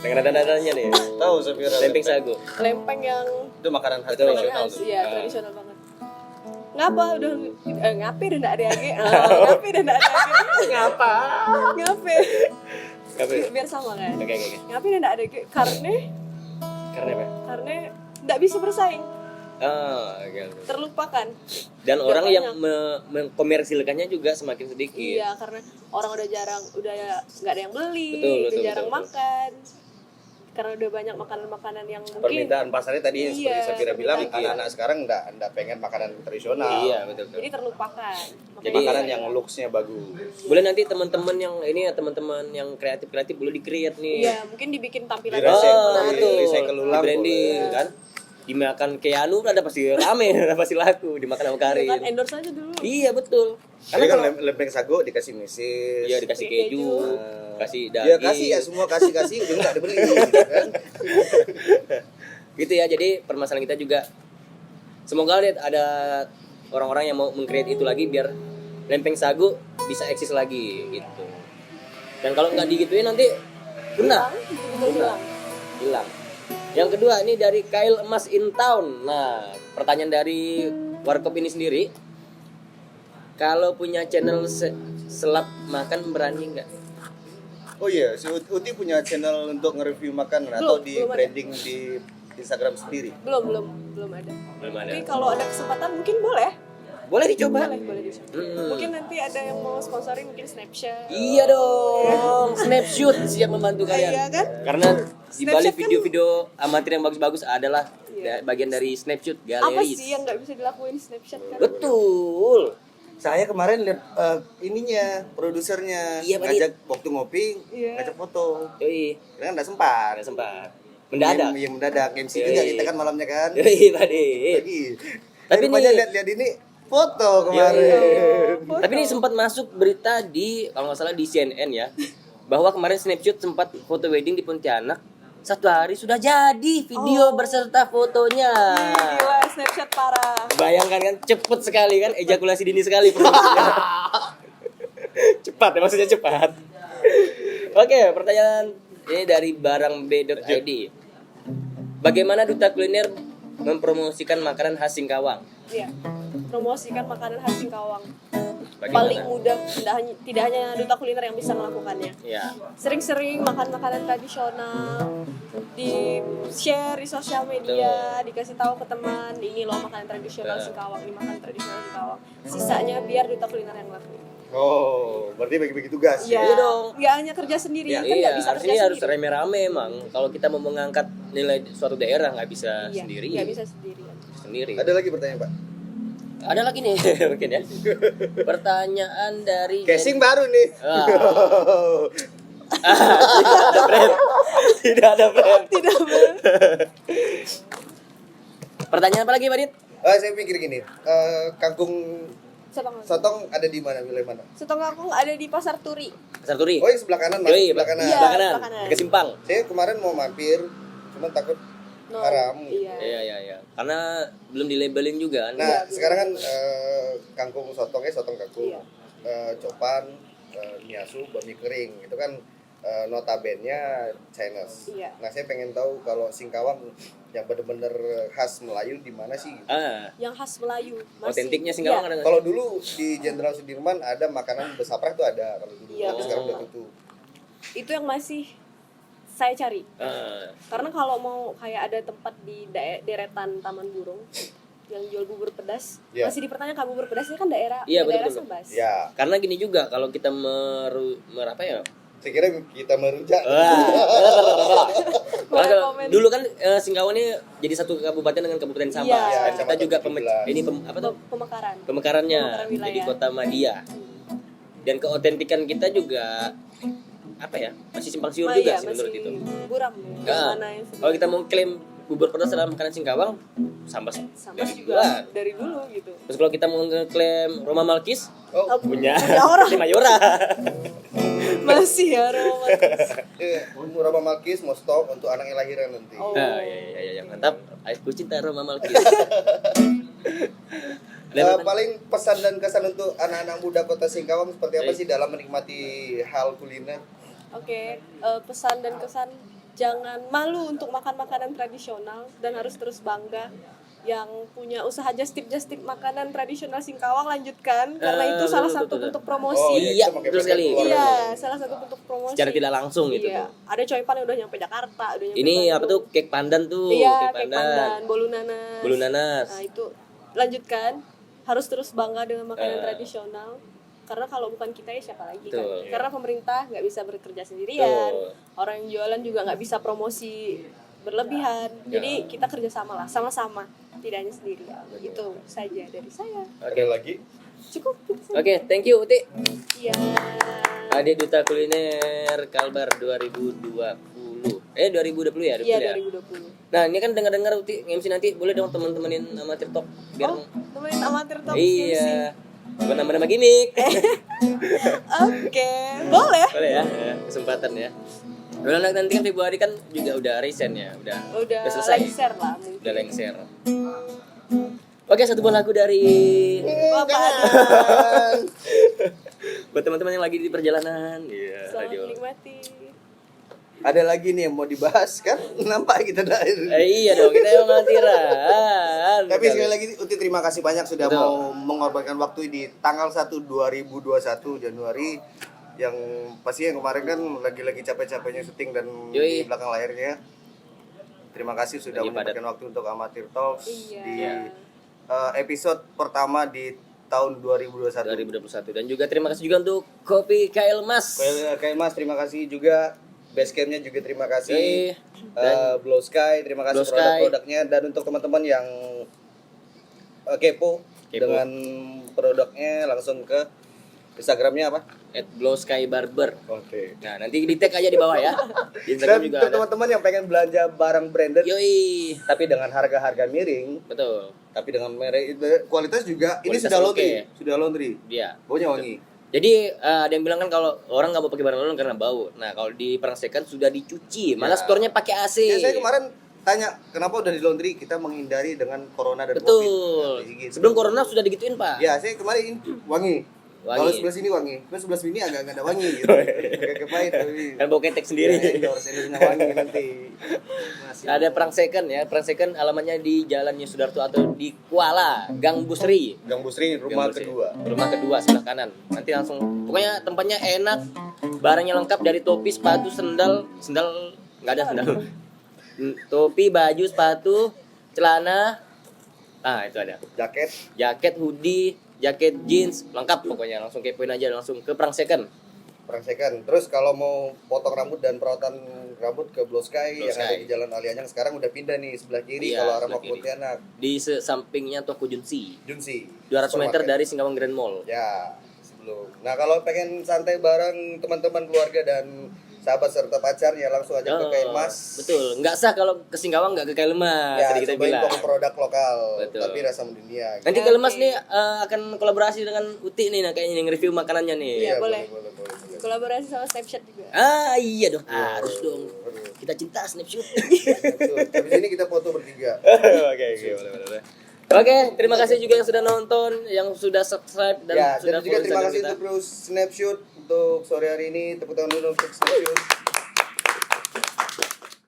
dengan nada-nadanya nih.
Tahu Safira
Lempeng sago.
Lempeng yang
itu makanan khas
Betul.
tradisional
khas,
tuh.
iya, tradisional banget. Ngapa udah ngape udah enggak ada lagi. Ngape udah enggak ada lagi.
Ngapa?
Ngape.
Ngape?
Biar sama kan.
Oke.
Ngape udah enggak ada lagi karena
Karena apa?
enggak bisa bersaing,
Oke.
terlupakan.
Dan
Udah
orang
banyak.
yang mengkomersilkannya juga semakin sedikit.
Iya, karena orang udah nggak ada yang beli,
Betul,
udah
betul,
jarang
betul.
makan. Karena udah banyak makanan-makanan yang mungkin
Permintaan pasarnya tadi seperti
Iya,
Safira bilang,
permintaan.
anak-anak sekarang enggak pengen makanan tradisional.
Iya, betul.
jadi terlupakan.
Jadi
Makanya
makanan
saya-
yang looks-nya bagus.
Boleh nanti teman-teman yang ini ya teman-teman yang kreatif boleh di-create nih.
Iya, mungkin dibikin tampilan.
Di reset,
Oh,
di
betul.
recycle ulang,
Di branding
boleh.
kan. Dimakan Keanu ada pasti rame, ada pasti laku dimakan sama
Ya
Karin.
kan endorse aja dulu.
Iya betul.
Karena
Karena
kan
kalau
lempeng sago dikasih misis.
iya dikasih
Keju.
keju, kasih daging.
Ya kasih ya semua kasih ujung enggak dibeli kan.
Gitu ya. Jadi permasalahan kita juga semoga ada orang-orang yang mau meng-create itu lagi biar lempeng sagu bisa eksis lagi gitu. Dan kalau nggak digituin nanti punah,
Hilang.
hilang. Yang kedua ini dari Kyle Emas in Town. Nah, pertanyaan dari Warkop ini sendiri. Kalau punya channel selap makan berani nggak?
Oh iya, si Uti punya channel untuk nge-review makanan atau di
belum ada.
branding di Instagram sendiri?
Belum ada.
Belum ada.
Tapi kalau ada kesempatan mungkin boleh.
Boleh dicoba.
Boleh dicoba.
Hmm.
Mungkin nanti ada yang mau sponsorin mungkin Snapchat.
Iya dong, Snapshoot siap membantu kalian.
Iya kan?
Karena di balik
Snapchat kan-
video-video amatir yang bagus-bagus adalah
Iya.
bagian dari Snapshoot
Apa
galeris.
sih yang nggak bisa dilakuin Snapchat kan?
Betul.
Saya kemarin lihat ininya, produsernya
Iya, Pak
ngajak waktu ngopi,
Iya.
ngajak foto.
Yoi,
Karena nggak sempat.
ada sempat. Mendadak.
Iya, mendadak. MC
Yoi.
juga kita kan malamnya kan.
Yoi, Padi.
Lagi.
Tapi
Tapi rupanya
nih-
lihat ini foto kemarin.
Foto.
Tapi ini sempat masuk berita di kalau nggak salah di CNN ya, bahwa kemarin Snapshoot sempat foto wedding di Pontianak. 1 hari sudah jadi video berserta fotonya.
Gila, Snapchat parah.
Bayangkan kan, cepet sekali kan, ejakulasi dini sekali produksinya. Cepat ya, maksudnya cepat. Oke, pertanyaan ini dari barangb.id. Bagaimana Duta Kuliner mempromosikan makanan khas Singkawang?
Iya. Promosikan makanan khas Singkawang.
Bagaimana?
Paling mudah, tidak hanya Duta Kuliner yang bisa melakukannya.
Ya.
Sering-sering makan makanan tradisional, di share di sosial media, dikasih tahu ke teman, ini loh makanan tradisional Singkawang, ini makanan tradisional Singkawang. Sisanya biar Duta Kuliner yang lakuin.
Oh, berarti bagi-bagi tugas.
Iya
Iya dong.
Nggak hanya kerja sendiri, kan
Iya,
nggak bisa
harus
kerja
ini harus
sendiri.
rame-rame emang. Kalau kita mau mengangkat nilai suatu daerah nggak bisa
Iya,
sendiri.
nggak bisa sendirian.
Sendiri.
Ada lagi pertanyaan, Pak?
Ada lagi nih mungkin ya. Pertanyaan dari
Casing baru nih.
Ah. Tidak ada brand. Tidak ada brand.
Tidak benar.
Pertanyaan apa lagi, Pak Dit?
Saya pikir gini, kangkung sotong ada di mana, wilayah mana?
Sotong kangkung ada di Pasar Turi.
Pasar Turi.
Oh, yang sebelah kanan, Mas.
Yoi,
Sebelah kanan.
Iya.
sebelah kanan.
sebelah kanan.
Ke Simpang.
Saya kemarin mau mampir, cuman takut
No.
haram.
Iya.
Iya. Karena belum dilabelin juga kan.
Nah,
Iya,
sekarang kan kangkung sotongnya sotong kangkung.
Iya.
Copan, miasu, bami kering. Itu kan notabene Chinese.
Iya.
Nah, saya pengen tahu kalau Singkawang yang bener-bener khas Melayu di mana sih?
Yang khas Melayu.
Otentiknya Singkawang
Iya.
ada nggak?
Kalau dulu di Jenderal Sudirman ada makanan besaprak tuh ada kalau dulu,
Iya,
tapi sekarang udah tutup.
Itu yang masih saya cari.
Ah,
Karena kalau mau kayak ada tempat di deretan Taman Burung yang jual bubur pedas,
Iya.
masih dipertanyakan bubur pedasnya kan daerah
Iya,
daerah
betul.
Sebas.
Ya,
karena gini juga kalau kita apa ya?
saya kira kita merujak.
Boleh
Kalau
komen.
dulu kan Singkawang ini jadi satu kabupaten dengan Kabupaten Sambas.
Iya.
Dan kita
Kecamatan
juga
17.
ini apa tuh?
Pemekaran.
Pemekarannya
Pemekaran wilayah.
jadi Kota Madia. Dan keotentikan kita juga apa ya? Masih simpang siur juga
Iya,
sih menurut
masih
itu.
buram ya.
Nah,
Mana yang
kalau kita mau klaim bubur pedas adalah makanan Singkawang, Sambas
sama
dari
juga
duluan.
dari dulu gitu.
Terus kalau kita mau ngeklaim Roma Malkis,
Oh,
punya
orang.
si Mayora.
Masih ya romantis.
Roma Malkis mau stop untuk anak yang lahiran nanti.
Oh.
Nah, iya, mantap. Aku cinta Roma Malkis.
Paling pesan dan kesan untuk anak-anak muda Kota Singkawang seperti apa
Baik.
sih dalam menikmati hal kuliner?
Oke, pesan dan kesan jangan malu untuk makan makanan tradisional dan harus terus bangga. Yang punya usaha just tip makanan tradisional Singkawang lanjutkan karena itu salah
betul,
satu
betul.
bentuk
Oh,
promosi.
Iya,
kita pakai
betul
paket
sekali.
keluar.
Iya, salah satu bentuk promosi.
Secara tidak langsung gitu.
Iya, ada coipan yang udah nyampe Jakarta, udah nyampe
Ini
Bandung.
apa tuh? Cake pandan tuh,
Iya,
cake
kek pandan, bolu nanas.
Bolu nanas.
Nah, itu lanjutkan. Harus terus bangga dengan makanan
Eh.
tradisional. Karena kalau bukan kita ya siapa lagi kan?
Betul.
Karena pemerintah nggak bisa bekerja sendirian.
Betul.
Orang yang jualan juga nggak bisa promosi berlebihan. Jadi kita kerjasama lah, sama-sama, tidak hanya sendirian. Itu saja dari saya.
Ada lagi?
Cukup. itu saja.
Oke, thank you Uti.
Iya.
Adik Duta Kuliner Kalbar 2020. 2020 ya?
Iya,
2020 ya?
2020.
Nah, ini kan dengar-dengar Uti MC nanti boleh dong teman-temanin amatir talk biar
Oh, temenin amatir talk
iya. Bukan nama-nama gimmick.
Oke, boleh.
Boleh ya, kesempatan ya. Udah nanti kan Februari kan juga udah resign ya,
Udah
selesai.
lengser lah mungkin.
Udah lengser. Oke, satu buah lagu dari
Bapak ada.
buat teman-teman yang lagi di perjalanan. Iya,
Selamat
radio.
menikmati.
Ada lagi nih yang mau dibahas kan? Nampak kita dari.
Iya dong, kita yang ngantiran.
Tapi sekali lagi Uti terima kasih banyak sudah
Betul.
mau mengorbankan waktu di tanggal 1 2021 Januari yang pasti yang kemarin kan lagi-lagi capek-capeknya syuting dan
Yoi.
di belakang layarnya. terima kasih sudah
Lagi padat.
menyempatkan waktu untuk Amatir Talks
Iya.
di episode pertama di tahun 2021.
2021 dan juga terima kasih juga untuk Kopi KL Mas.
Kayak Mas, terima kasih juga. Basecampnya juga terima kasih.
Yoi. Dan
Blue Sky, terima kasih
Blue Sky.
produk-produknya. Dan untuk teman-teman yang kepo dengan produknya, langsung ke Instagramnya apa?
@blowskybarber.
Oke.
Nah, nanti di tag aja di bawah ya. Di Instagram
Dan
juga
untuk
ada.
teman-teman yang pengen belanja barang branded
Yoi.
tapi dengan harga-harga miring,
Betul.
tapi dengan merek kualitas juga, ini
Kualitas
sudah
oke.
laundry, sudah laundry.
Dia.
Baunya wangi.
Jadi ada yang bilang kan kalau orang nggak mau pakai barang laundry karena bau. Nah, kalau di Perangsekan sudah dicuci, malah
Ya.
store-nya pakai AC.
Ya, saya kemarin tanya, kenapa udah di laundry? Kita menghindari dengan corona dan
Betul.
covid. Gitu.
Sebelum corona sudah digituin, Pak.
Ya, saya kemarin wangi.
Wangi.
Kalau sebelah sini wangi, kalau sebelah sini agak nggak ada wangi gitu. Agak pahit tapi.
Kan bau ketek sendiri.
Ya, endorse wangi nanti. Masih.
Ada Perangsekan ya. Perangsekan alamatnya di Jalan Sudarto atau di Kuala, Gang Busri.
Gang Busri, rumah
Gang Busri.
kedua.
Rumah kedua sebelah kanan. Nanti langsung pokoknya tempatnya enak. Barangnya lengkap dari topi, sepatu, sendal nggak ada sendal. Topi, baju, sepatu, celana. Ah, itu ada.
Jaket.
Jaket, hoodie, jaket jeans, lengkap pokoknya. Langsung kepoin aja langsung ke Perangsekan.
Perangsekan. Terus kalau mau potong rambut dan perawatan rambut ke Blue Sky
Blue
yang ada
Sky.
di Jalan Alianyang, sekarang udah pindah nih sebelah kiri
Iya,
kalau arah
sebelah
mau ke
kiri.
Pontianak.
Di sampingnya toko Junsi.
Junsi.
200 meter
Supermarket.
dari Singkawang Grand Mall.
Ya, sebelum. Nah, kalau pengen santai bareng teman-teman keluarga dan sahabat serta pacar ya langsung aja ke Kain Mas.
Betul. Nggak sah kalau ke Singkawang nggak ke Kailemas.
Ya,
Tadi kita
cobain
bilang.
produk lokal,
Betul.
tapi rasa mendunia.
Nanti Kailemas nih akan kolaborasi dengan Uti nih, nah kayaknya nge-review makanannya nih.
Iya, boleh.
boleh.
Kolaborasi sama Snapchat juga.
Ah iya dong, harus dong. Kita cinta snapshot.
Habis ini kita foto bertiga.
Oke, boleh. Oke, terima kasih juga yang sudah nonton, yang sudah subscribe dan
Ya,
sudah
dan juga
follow
terima
Instagram
kasih
kita.
untuk Bro Snapshot untuk sore hari ini. Tepuk tangan dulu untuk Snapshot.